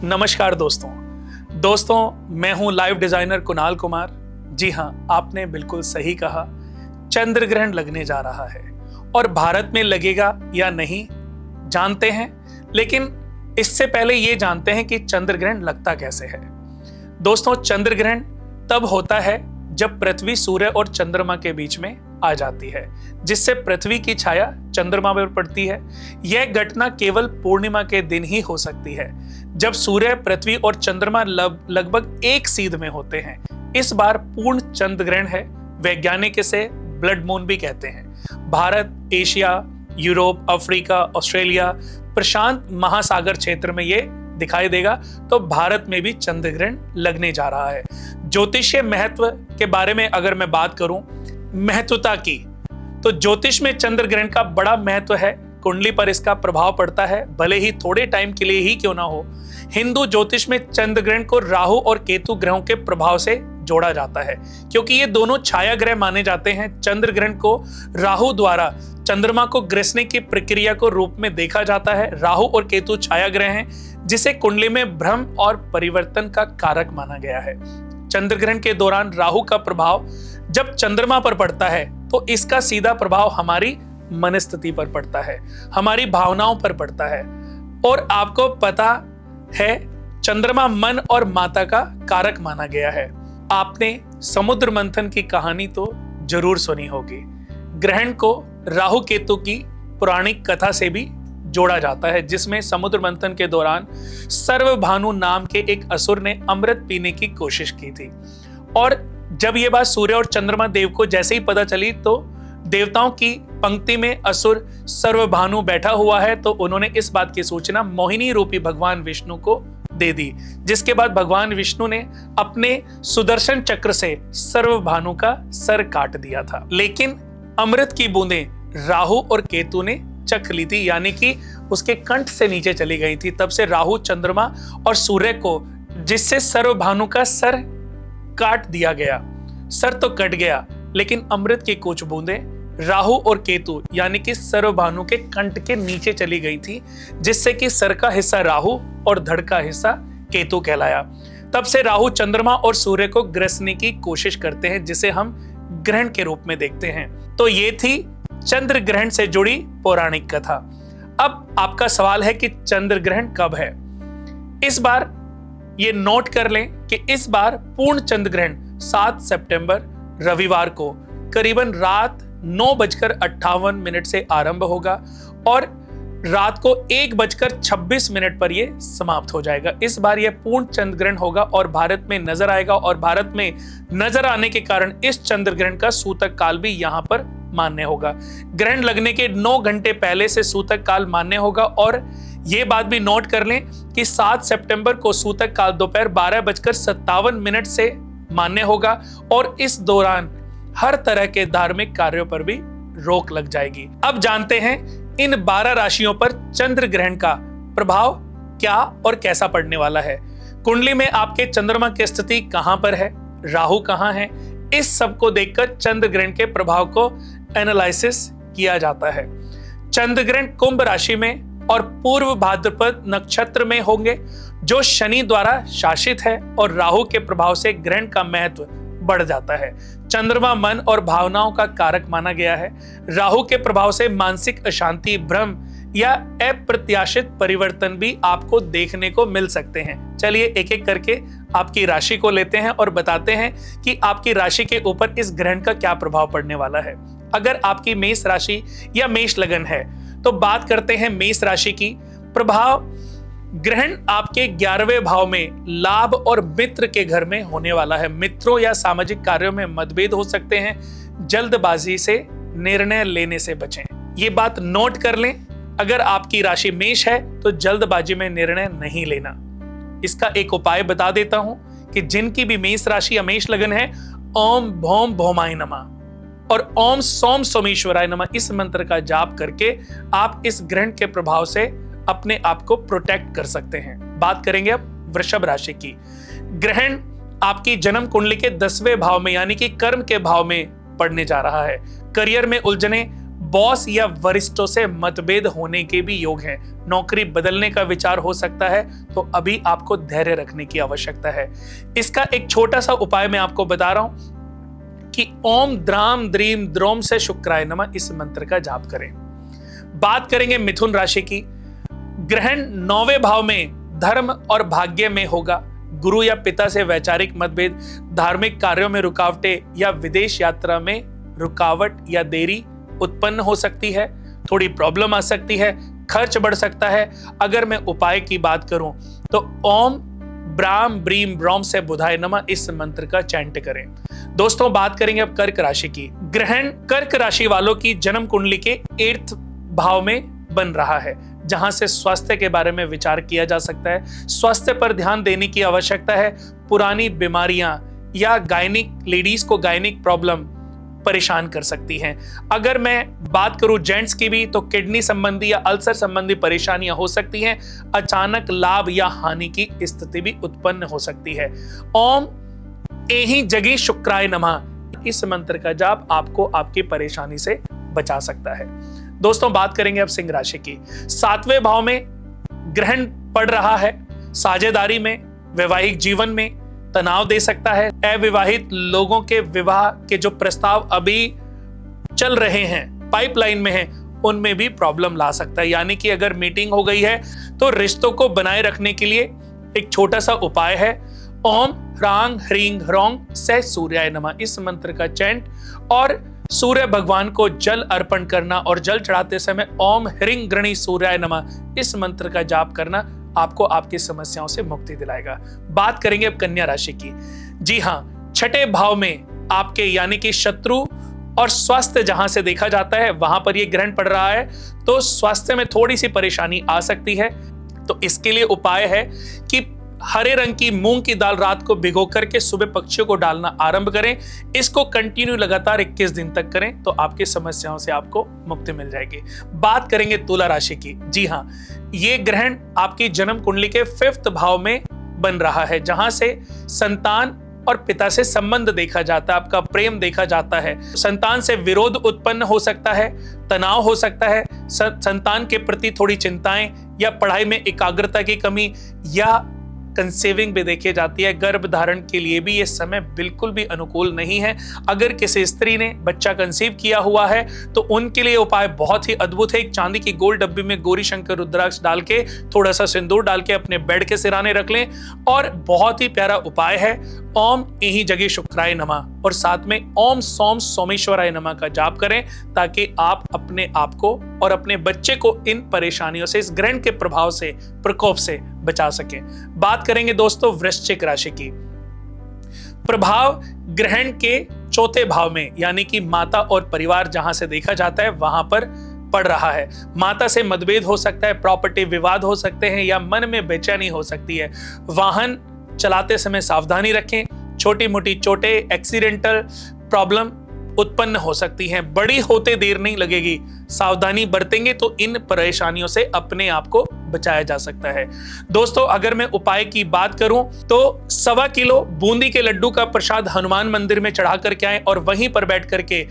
नमस्कार दोस्तों, मैं हूं लाइव डिजाइनर कुणाल कुमार। जी हां, आपने बिल्कुल सही कहा, चंद्र ग्रहण लगने जा रहा है और भारत में लगेगा या नहीं जानते हैं, लेकिन इससे पहले ये जानते हैं कि चंद्र ग्रहण लगता कैसे है। दोस्तों, चंद्र ग्रहण तब होता है जब पृथ्वी सूर्य और चंद्रमा के बीच में आ जाती है, जिससे पृथ्वी की छाया चंद्रमा पर पड़ती है। यह घटना केवल पूर्णिमा के दिन ही हो सकती है, जब सूर्य, पृथ्वी और चंद्रमा लगभग एक सीध में होते हैं। इस बार पूर्ण चंद्र ग्रहण है। वैज्ञानिक इसे ब्लड मून भी कहते हैं। Bharat, Asia, Europe, Africa, Australia, प्रशांत महासागर क्षेत्र में ये दिखाई देगा। तो भारत में भी चंद्र ग्रहण लगने जा रहा है। ज्योतिषीय महत्व के बारे में अगर मैं बात करूं, महत्वता की, तो ज्योतिष में चंद्र ग्रहण का बड़ा महत्व है। कुंडली पर इसका प्रभाव पड़ता है, भले ही थोड़े टाइम के लिए ही क्यों ना हो। हिंदू ज्योतिष में चंद्र ग्रहण को राहु और केतु ग्रहों के प्रभाव से जोड़ा जाता है, क्योंकि ये दोनों छाया ग्रह माने जाते हैं। चंद्र ग्रहण को राहु द्वारा चंद्रमा को ग्रसने की प्रक्रिया को रूप में देखा जाता है। राहु और केतु छाया ग्रह हैं, जिसे कुंडली में भ्रम और परिवर्तन का कारक माना गया है। चंद्र ग्रहण के दौरान राहु का प्रभाव जब चंद्रमा पर पड़ता है, तो इसका सीधा प्रभाव हमारी मनस्थिति पर पड़ता है, हमारी भावनाओं पर पड़ता है। और आपको पता है, चंद्रमा मन और माता का कारक माना गया है। आपने समुद्र मंथन की कहानी तो जरूर सुनी होगी। ग्रहण को राहु केतु की पौराणिक कथा से भी जोड़ा जाता है, जिसमें समुद्र मंथन के दौरान सर्वभानु नाम के एक असुर ने अमृत पीने की कोशिश की थी। और जब यह बात सूर्य और चंद्रमा देव को जैसे ही पता चली, तो देवताओं की पंक्ति में असुर सर्वभानु बैठा हुआ है, तो उन्होंने इस बात की सूचना मोहिनी रूपी भगवान विष्णु को दे दी, जिसके बाद भगवान विष्णु ने अपने सुदर्शन चक्र से सर्वभानु का सर काट दिया था। लेकिन अमृत की बूंदें राहु और केतु ने चख ली थी, यानी कि उसके कंठ से नीचे चली गई थी। तब से राहु, चंद्रमा और सूर्य को, जिससे सर्वभानु का सर काट दिया गया, सर तो कट गया, लेकिन अमृत की कुछ बूंदें राहु और केतु यानी कि सर्वभानु के कंठ के नीचे चली गई थी, जिससे कि सर का हिस्सा राहु और धड़ का हिस्सा केतु कहलाया। तब से राहु चंद्रमा और सूर्य को ग्रसने की कोशिश करते हैं, जिसे हम ग्रहण के रूप में देखते हैं। तो ये थी चंद्र ग्रहण से जुड़ी पौराणिक कथा। अब आपका सवाल है कि चंद्र ग्रहण कब है। इस बार ये नोट कर लें कि इस बार पूर्ण चंद्र ग्रहण 7 सितंबर रविवार को करीबन रात 9:58 से आरंभ होगा और रात को 1:26 पर यह समाप्त हो जाएगा। इस बार यह पूर्ण चंद्र ग्रहण होगा और भारत में नजर आएगा, और भारत में नजर आने के कारण इस चंद्र ग्रहण का सूतक काल भी यहां पर मान्य होगा। ग्रहण लगने के 9 घंटे पहले से सूतक काल मान्य होगा। और यह बात भी नोट कर लें कि 7 सितंबर को सूतक काल दोपहर 12:57 से मान्य होगा, और इस दौरान हर तरह के धार्मिक कार्यों पर भी रोक लग जाएगी। अब जानते हैं इन 12 राशियों पर चंद्र ग्रहण का प्रभाव क्या और कैसा पड़ने वाला है। कुंडली में आपके चंद्रमा की स्थिति कहां पर है, राहु कहां है, इस सब को देखकर चंद्र ग्रहण के प्रभाव को एनालिसिस किया जाता है। चंद्र ग्रहण कुंभ राशि में और पूर्व भाद्रपद नक्षत्र में होंगे, जो शनि द्वारा शासित है, और राहु के प्रभाव से ग्रहण का महत्व बढ़ जाता है। चंद्रमा मन और भावनाओं का कारक माना गया है। राहु के प्रभाव से मानसिक अशांति, भ्रम या अप्रत्याशित परिवर्तन भी आपको देखने को मिल सकते हैं। चलिए एक एक करके आपकी राशि को लेते हैं और बताते हैं कि आपकी राशि के ऊपर इस ग्रहण का क्या प्रभाव पड़ने वाला है। अगर आपकी मेष राशि या मेष लगन है, तो बात करते हैं मेष राशि की। प्रभाव ग्रहण आपके 11वें भाव में लाभ और मित्र के घर में होने वाला है। मित्रों या सामाजिक कार्यों में मतभेद हो सकते हैं। जल्दबाजी से निर्णय लेने से बचें। ये बात नोट कर लें। अगर आपकी राशि मेष है, तो जल्दबाजी में निर्णय नहीं लेना। इसका एक उपाय बता देता हूं कि जिनकी भी मेष राशि या मेष लगन है, ओम भौम भौमाय नमः और ओम सोम सोमेश्वराय नमः इस मंत्र का जाप करके आप इस ग्रहण के प्रभाव से अपने आप को प्रोटेक्ट कर सकते हैं। बात करेंगे अब वृषभ राशि की। ग्रहण आपकी जन्म कुंडली के 10वें भाव में यानी कि कर्म के भाव में पड़ने जा रहा है। करियर में उलझने, बॉस या वरिष्ठों से मतभेद होने के भी योग हैं। नौकरी बदलने का विचार हो सकता है, तो अभी आपको धैर्य रखने की आवश्यकता है। इसका एक छोटा सा उपाय मैं आपको बता रहा हूं कि ओम द्राम द्रीम द्रोम से शुक्राय नमः इस मंत्र का जाप करें। बात करेंगे मिथुन राशि की। ग्रहण 9वें भाव में धर्म और भाग्य में होगा। गुरु या पिता से वैचारिक मतभेद, धार्मिक कार्यों में रुकावटें या विदेश यात्रा में रुकावट या देरी उत्पन्न हो सकती है। थोड़ी प्रॉब्लम आ सकती है, खर्च बढ़ सकता है। अगर मैं उपाय की बात करूं तो ओम ब्राम ब्रीम ब्रॉम से बुधाय नमः इस मंत्र का चैंट करें। दोस्तों, बात करेंगे अब कर्क राशि की। ग्रहण कर्क राशि वालों की जन्म कुंडली के 8th भाव में बन रहा है, जहां से स्वास्थ्य के बारे में विचार किया जा सकता है। स्वास्थ्य पर ध्यान देने की आवश्यकता है। पुरानी बीमारियां या गायनिक लेडीज को गायनिक प्रॉब्लम परेशान कर सकती हैं। अगर मैं बात करूं जेंट्स की भी, तो किडनी संबंधी या अल्सर संबंधी परेशानियां हो सकती हैं। अचानक लाभ या हानि की स्थिति भी उत्पन्न हो सकती है। ओम एहि जगी शुक्राय नमः इस मंत्र का जाप आपको आपकी परेशानी से बचा सकता है। दोस्तों, बात करेंगे अब सिंह राशि की। 7वें भाव में ग्रहण पड़ रहा है। साझेदारी में, वैवाहिक जीवन में तनाव दे सकता है। अविवाहित लोगों के विवाह के जो प्रस्ताव अभी चल रहे हैं, पाइपलाइन में हैं, उनमें भी प्रॉब्लम ला सकता है। यानी कि अगर मीटिंग हो गई है तो रिश्तों को बनाए रखने के लिए एक छोटा सा उपाय है। ओम ह्रांग ह्रींग ह्रोंग से सूर्याय नमः इस मंत्र का चैंट और सूर्य भगवान को जल अर्पण करना और जल चढ़ाते समय ओम ह्रींग गृणी सूर्याय नमः इस मंत्र का जाप करना आपको आपकी समस्याओं से मुक्ति दिलाएगा। बात करेंगे अब कन्या राशि की। जी हां, 6ठे भाव में आपके यानी कि शत्रु और स्वास्थ्य जहां से देखा जाता है, वहां पर यह ग्रहण पड़ रहा है, तो स्वास्थ्य में थोड़ी सी परेशानी आ सकती है। तो इसके लिए उपाय है कि हरे रंग की मूंग की दाल रात को भिगो करके सुबह पक्षियों को डालना आरंभ करें। इसको कंटिन्यू लगातार 21 दिन तक करें, तो आपकी समस्याओं से आपको मुक्ति मिल जाएगी। बात करेंगे तुला राशि की। जी हां, ये ग्रहण आपकी जन्म कुंडली के 5th भाव में बन रहा है, जहां से संतान और पिता से संबंध देखा जाता है, आपका प्रेम देखा जाता है। संतान से विरोध उत्पन्न हो सकता है, तनाव हो सकता है, संतान के प्रति थोड़ी चिंताएं या पढ़ाई में एकाग्रता की कमी या कंसीविंग भी देखी जाती है। गर्भ धारण के लिए भी ये समय बिल्कुल भी अनुकूल नहीं है। अगर किसी स्त्री ने बच्चा कंसीव किया हुआ है तो उनके लिए उपाय बहुत ही अद्भुत है। एक चांदी की गोल डब्बी में गौरी शंकर रुद्राक्ष डाल के, थोड़ा सा सिंदूर डाल के अपने बेड के सिराने रख लें और बहुत ही प्यारा उपाय है ओम एहि जगी शुक्राय नमः और साथ में ओम सोम सोमेश्वराय नमः का जाप करें, ताकि आप अपने आप को और अपने बच्चे को इन परेशानियों से, इस ग्रहण के प्रभाव से, प्रकोप से बचा सकें। बात करेंगे दोस्तों वृश्चिक राशि की। प्रभाव ग्रहण के 4थे भाव में यानी कि माता और परिवार जहां से देखा जाता है, वहां पर पड़ रहा है। माता से मतभेद हो सकता है, प्रॉपर्टी विवाद हो सकते हैं या मन में बेचैनी हो सकती है। वाहन चलाते समय सावधानी रखें। छोटी मोटी चोटें, एक्सीडेंटल प्रॉब्लम उत्पन्न हो सकती हैं। बड़ी होते देर नहीं लगेगी। सावधानी बरतेंगे तो इन परेशानियों से अपने आप को बचाया जा सकता है। दोस्तों, अगर मैं उपाय की बात करूं तो 1.25 किलो बूंदी के लड्डू का प्रसाद हनुमान मंदिर में चढ़ा करके आए और वहीं पर बैठ करके,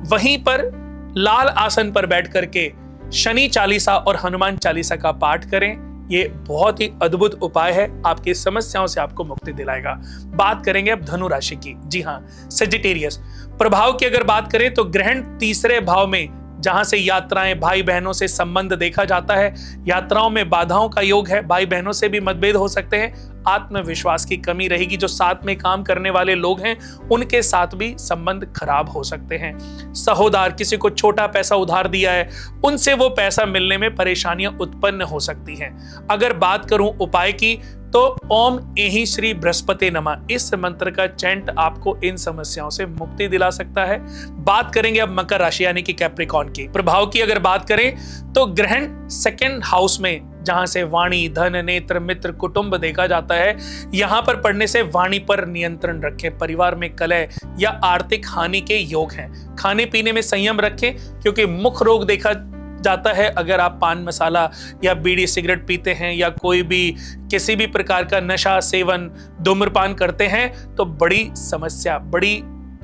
वहीं पर लाल आसन पर बैठ करके शनि चालीसा और हनुमान चालीसा का पाठ करें। ये बहुत ही अद्भुत उपाय है, आपकी समस्याओं से आपको मुक्ति दिलाएगा। बात करेंगे अब धनु राशि की। जी हां, सेजिटेरियस। प्रभाव की अगर बात करें तो ग्रहण 3रे भाव में, जहां से यात्राएं, भाई बहनों से संबंध देखा जाता है। यात्राओं में बाधाओं का योग है, भाई बहनों से भी मतभेद हो सकते हैं। आत्मविश्वास की कमी रहेगी। जो साथ में काम करने वाले लोग हैं उनके साथ भी संबंध खराब हो सकते हैं। सहोदार, किसी को छोटा पैसा उधार दिया है, उनसे वो पैसा मिलने में परेशानियां उत्पन्न हो सकती हैं। अगर बात करूं उपाय की तो ओम एहि श्री बृहस्पति नमः इस मंत्र का चैंट आपको इन समस्याओं से मुक्ति दिला सकता है। बात करेंगे अब मकर राशि यानी कि कैप्रिकॉर्न की। प्रभाव की अगर बात करें तो ग्रहण 2nd हाउस में, जहां से वाणी, धन, नेत्र, मित्र, कुटुंब देखा जाता है, यहां पर पढ़ने से वाणी पर नियंत्रण रखें। परिवार में कलह या आर्थिक हानि के योग हैं। खाने पीने में संयम रखें, क्योंकि मुख रोग देखा जाता है। अगर आप पान मसाला या बीड़ी सिगरेट पीते हैं या कोई भी किसी भी प्रकार का नशा सेवन, धूम्रपान करते हैं, तो बड़ी समस्या, बड़ी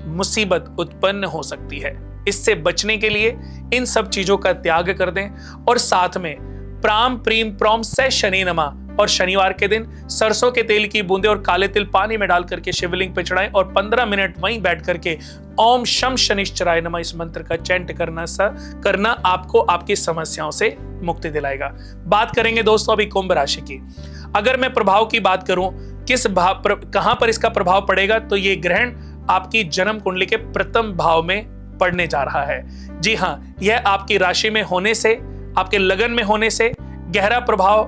मुसीबत उत्पन्न हो सकती है। इससे बचने के लिए इन सब चीजों का त्याग कर दें और साथ में प्राम प्रीम प्रोम से शनि नमा और शनिवार के दिन सरसों के तेल की बूंदे और काले तिल पानी में डाल करके शिवलिंग पे चढ़ाएं और 15 मिनट वहीं बैठ करके ओम शम शनिश्चराय नमः इस मंत्र का चैंट करना आपको आपकी समस्याओं से मुक्ति दिलाएगा। बात करेंगे दोस्तों अभी कुंभ राशि की। अगर मैं प्रभाव की बात करूं कहां पर इसका प्रभाव पड़ेगा, तो ये ग्रहण आपकी जन्म कुंडली के प्रथम भाव में पड़ने जा रहा है। जी हां, यह आपकी राशि में होने से, आपके लगन में होने से गहरा प्रभाव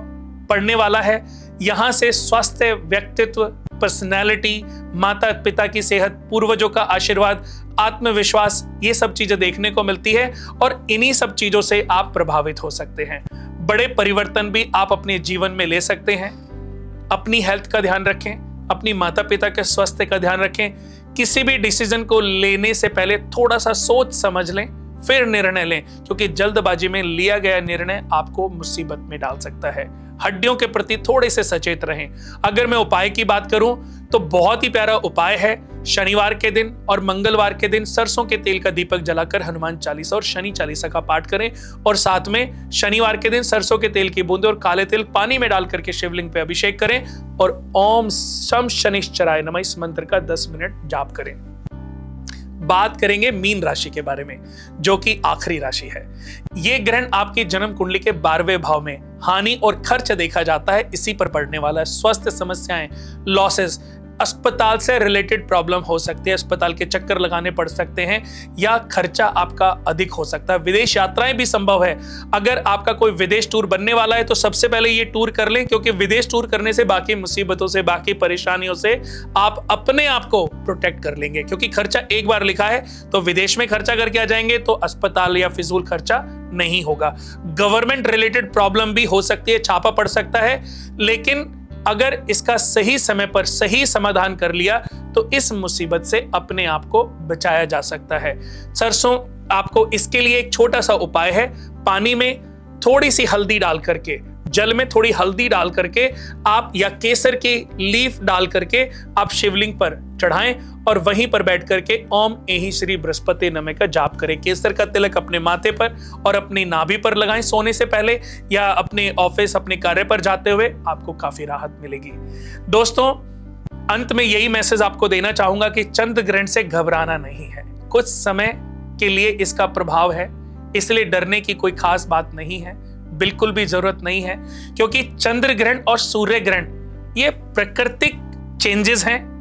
पड़ने वाला है। यहां से स्वास्थ्य, व्यक्तित्व, पर्सनैलिटी, माता पिता की सेहत, पूर्वजों का आशीर्वाद, आत्मविश्वास, ये सब चीजें देखने को मिलती है और इन्हीं सब चीजों से आप प्रभावित हो सकते हैं। बड़े परिवर्तन भी आप अपने जीवन में ले सकते हैं। अपनी हेल्थ का ध्यान रखें, अपनी माता पिता के स्वास्थ्य का ध्यान रखें। किसी भी डिसीजन को लेने से पहले थोड़ा सा सोच समझ लें, फिर निर्णय लें, क्योंकि जल्दबाजी में लिया गया निर्णय आपको मुसीबत में डाल सकता है। हड्डियों के प्रति थोड़े से सचेत रहें। अगर मैं उपाय की बात करूं तो बहुत ही प्यारा उपाय है। शनिवार के दिन और मंगलवार के दिन सरसों के तेल का दीपक जलाकर हनुमान चालीसा और शनि चालीसा का पाठ करें और साथ में शनिवार के दिन सरसों के तेल की बूंदे और काले तिल पानी में डाल करके शिवलिंग पे अभिषेक करें और ओम शम शनिश्चराय नमः इस मंत्र का 10 मिनट जाप करें। बात करेंगे मीन राशि के बारे में, जो कि आखिरी राशि है। यह ग्रहण आपकी जन्म कुंडली के 12वें भाव में हानि और खर्च देखा जाता है, इसी पर पड़ने वाला है। स्वास्थ्य समस्याएं, लॉसेस, अस्पताल से रिलेटेड प्रॉब्लम हो सकती है, अस्पताल के चक्कर लगाने पड़ सकते हैं या खर्चा आपका अधिक हो सकता है। विदेश यात्राएं भी संभव है। अगर आपका कोई विदेश टूर बनने वाला है तो सबसे पहले ये टूर कर लें, क्योंकि विदेश टूर करने से बाकी मुसीबतों से, बाकी परेशानियों से आप अपने आप को प्रोटेक्ट कर लेंगे। क्योंकि खर्चा एक बार लिखा है तो विदेश में खर्चा करके आ जाएंगे तो अस्पताल या फिजूल खर्चा नहीं होगा। गवर्नमेंट रिलेटेड प्रॉब्लम भी हो सकती है, छापा पड़ सकता है, लेकिन अगर इसका सही समय पर सही समाधान कर लिया तो इस मुसीबत से अपने आप को बचाया जा सकता है। सरसों, आपको इसके लिए एक छोटा सा उपाय है। पानी में थोड़ी सी हल्दी डाल करके, जल में थोड़ी हल्दी डाल करके आप या केसर की लीफ डाल करके आप शिवलिंग पर चढ़ाएं और वहीं पर बैठ करके ओम एहि श्री बृहस्पति नमः का जाप करें। केसर का तिलक अपने माथे पर और अपनी नाभि पर लगाएं सोने से पहले या अपने ऑफिस, अपने कार्य पर जाते हुए, आपको काफी राहत मिलेगी। दोस्तों, अंत में यही मैसेज आपको देना चाहूंगा कि चंद्र ग्रहण से घबराना नहीं है। कुछ समय के लिए इसका प्रभाव है, इसलिए डरने की कोई खास बात नहीं है, बिल्कुल भी जरूरत नहीं है, क्योंकि चंद्र ग्रहण और सूर्य ग्रहण ये प्राकृतिक चेंजेस हैं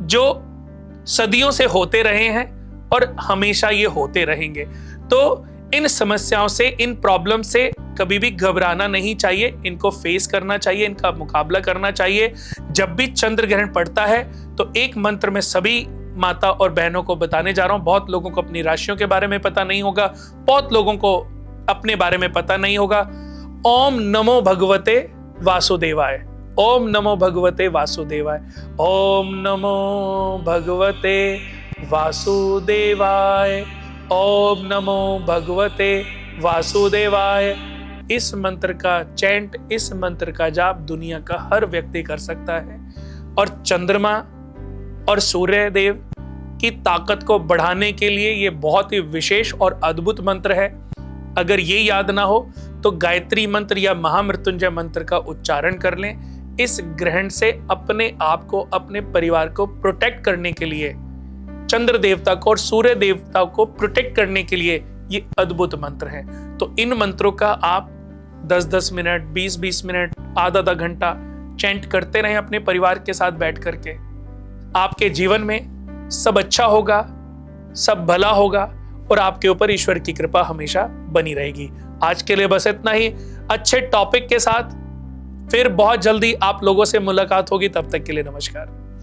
जो सदियों से होते रहे हैं और हमेशा ये होते रहेंगे। तो इन समस्याओं से, इन प्रॉब्लम से कभी भी घबराना नहीं चाहिए, इनको फेस करना चाहिए, इनका मुकाबला करना चाहिए। जब भी चंद्र ग्रहण पड़ता है तो एक मंत्र में सभी माता और बहनों को बताने जा रहा हूं। बहुत लोगों को अपनी राशियों के बारे में पता नहीं होगा, बहुत लोगों को अपने बारे में पता नहीं होगा। ओम नमो भगवते वासुदेवाय, ओम नमो भगवते वासुदेवाय, ओम नमो भगवते वासुदेवाय, ओम नमो भगवते वासुदेवाय। इस मंत्र का चैंट, इस मंत्र का जाप दुनिया का हर व्यक्ति कर सकता है और चंद्रमा और सूर्य देव की ताकत को बढ़ाने के लिए ये बहुत ही विशेष और अद्भुत मंत्र है। अगर ये याद ना हो तो गायत्री मंत्र या महामृत्युंजय मंत्र का उच्चारण कर लें। इस ग्रहण से अपने आप को, अपने परिवार को प्रोटेक्ट करने के लिए, चंद्र देवता को और सूर्य देवता को प्रोटेक्ट करने के लिए ये अद्भुत मंत्र हैं। तो इन मंत्रों का आप 10-10 मिनट, 20-20 मिनट, आधा घंटा चैंट करते रहें अपने परिवार के साथ बैठ करके। आपके जीवन में सब अच्छा होगा, सब भला होगा और आपके ऊपर ईश्वर की कृपा हमेशा बनी रहेगी। आज के लिए बस इतना ही। अच्छे टॉपिक के साथ फिर बहुत जल्दी आप लोगों से मुलाकात होगी। तब तक के लिए नमस्कार।